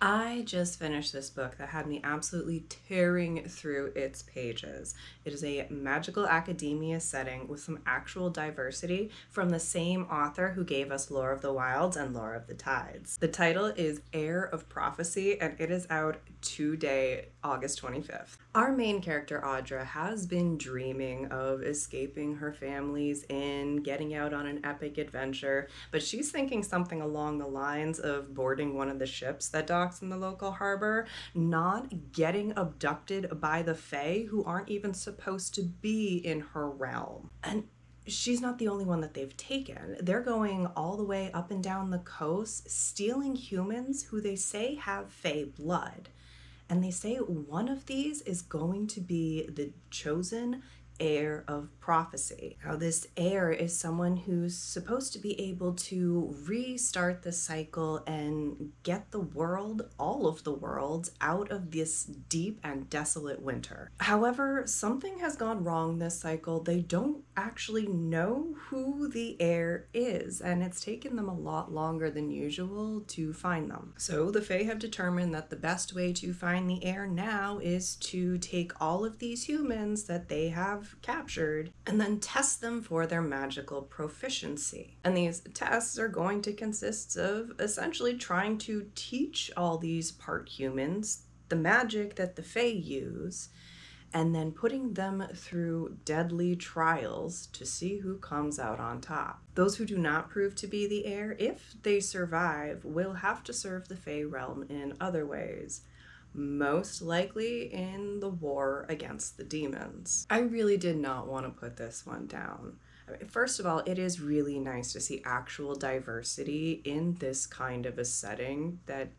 I just finished this book that had me absolutely tearing through its pages. It is a magical academia setting with some actual diversity from the same author who gave us Lore of the Wilds and Lore of the Tides. The title is Heir of Prophecy, and it is out today, August 25th. Our main character, Audra, has been dreaming of escaping her family's inn, getting out on an epic adventure, but she's thinking something along the lines of boarding one of the ships that docks in the local harbor, not getting abducted by the Fae, who aren't even supposed to be in her realm. And she's not the only one that they've taken. They're going all the way up and down the coast, stealing humans who they say have Fae blood. And they say one of these is going to be the chosen heir of prophecy. Now, this heir is someone who's supposed to be able to restart the cycle and get the world, all of the worlds, out of this deep and desolate winter. However, something has gone wrong this cycle. They don't actually know who the heir is, and it's taken them a lot longer than usual to find them. So the Fae have determined that the best way to find the heir now is to take all of these humans that they have captured and then test them for their magical proficiency. And these tests are going to consist of essentially trying to teach all these part humans the magic that the Fae use, and then putting them through deadly trials to see who comes out on top. Those who do not prove to be the heir, if they survive, will have to serve the Fae realm in other ways, most likely in the war against the demons. I really did not want to put this one down. First of all, it is really nice to see actual diversity in this kind of a setting that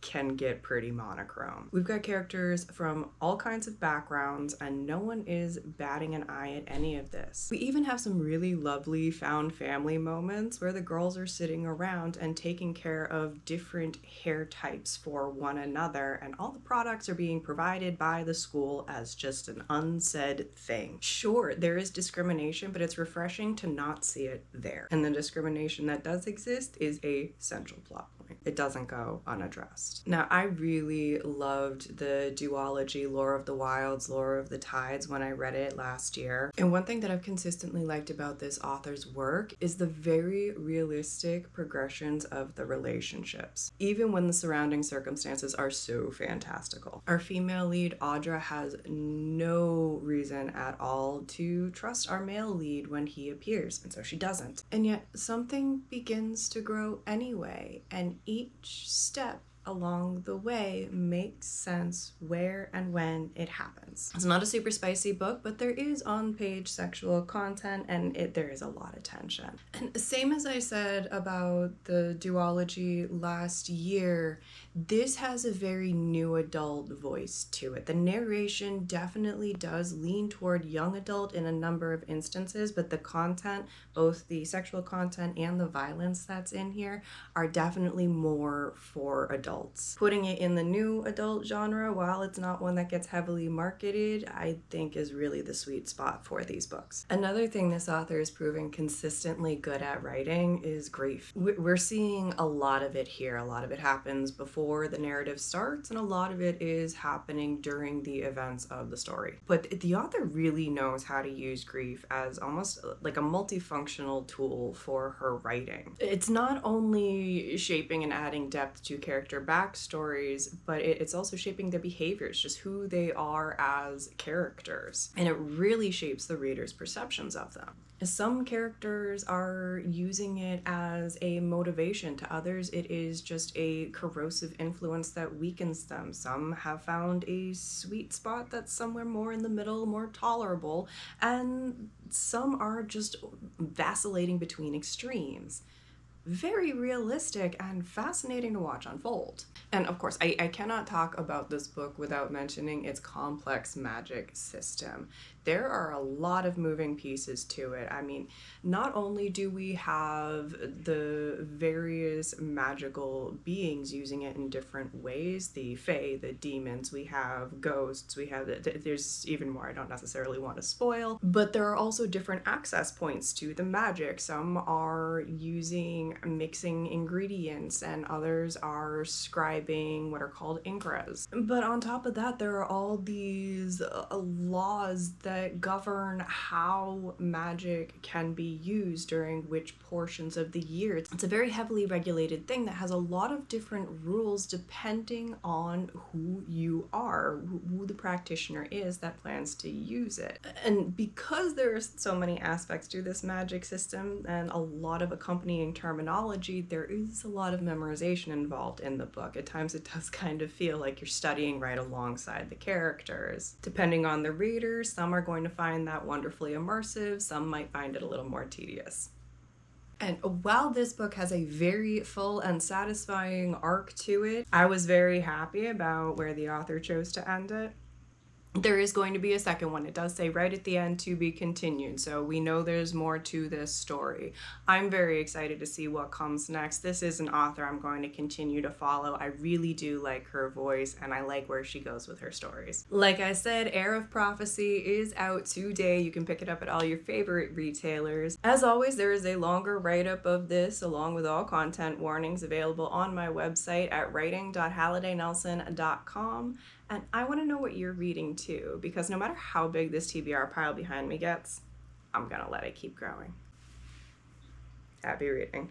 can get pretty monochrome. We've got characters from all kinds of backgrounds, and no one is batting an eye at any of this. We even have some really lovely found family moments where the girls are sitting around and taking care of different hair types for one another, and all the products are being provided by the school as just an unsaid thing. Sure, there is discrimination, but it's refreshing to not see it there. And the discrimination that does exist is a central plot point. It doesn't go unaddressed. Now, I really loved the duology Lore of the Wilds, Lore of the Tides when I read it last year. And one thing that I've consistently liked about this author's work is the very realistic progressions of the relationships, even when the surrounding circumstances are so fantastical. Our female lead, Audra, has no reason at all to trust our male lead when he appears, and so she doesn't. And yet, something begins to grow anyway, and each step along the way makes sense where and when it happens. It's not a super spicy book, but there is on-page sexual content, and there is a lot of tension. And same as I said about the duology last year, this has a very new adult voice to it. The narration definitely does lean toward young adult in a number of instances, but the content, both the sexual content and the violence that's in here, are definitely more for adults. Putting it in the new adult genre, while it's not one that gets heavily marketed, I think is really the sweet spot for these books. Another thing this author is proving consistently good at writing is grief. We're seeing a lot of it here. A lot of it happens before the narrative starts, and a lot of it is happening during the events of the story. But the author really knows how to use grief as almost like a multifunctional tool for her writing. It's not only shaping and adding depth to character backstories, but it's also shaping their behaviors, just who they are as characters. And it really shapes the reader's perceptions of them. Some characters are using it as a motivation. To others, it is just a corrosive influence that weakens them. Some have found a sweet spot that's somewhere more in the middle, more tolerable, and some are just vacillating between extremes. Very realistic and fascinating to watch unfold. And of course, I cannot talk about this book without mentioning its complex magic system. there are a lot of moving pieces to it. I mean, not only do we have the various magical beings using it in different ways, the fae, the demons, we have ghosts, we have, there's even more I don't necessarily want to spoil, but there are also different access points to the magic. Some are using mixing ingredients and others are scribing what are called incras. But on top of that, there are all these laws that govern how magic can be used during which portions of the year. It's a very heavily regulated thing that has a lot of different rules depending on who you are, who the practitioner is that plans to use it. And because there's so many aspects to this magic system and a lot of accompanying terminology, there is a lot of memorization involved in the book. At times it does kind of feel like you're studying right alongside the characters. Depending on the reader, some are going to find that wonderfully immersive, some might find it a little more tedious. And while this book has a very full and satisfying arc to it, I was very happy about where the author chose to end it. There is going to be a second one. It does say right at the end, to be continued, so we know there's more to this story. I'm very excited to see what comes next. This is an author I'm going to continue to follow. I really do like her voice, and I like where she goes with her stories. Like I said, Heir of Prophecy is out today. You can pick it up at all your favorite retailers. As always, there is a longer write-up of this, along with all content warnings, available on my website at writing.hallidaynelson.com. And I want to know what you're reading too, because no matter how big this TBR pile behind me gets, I'm gonna let it keep growing. Happy reading.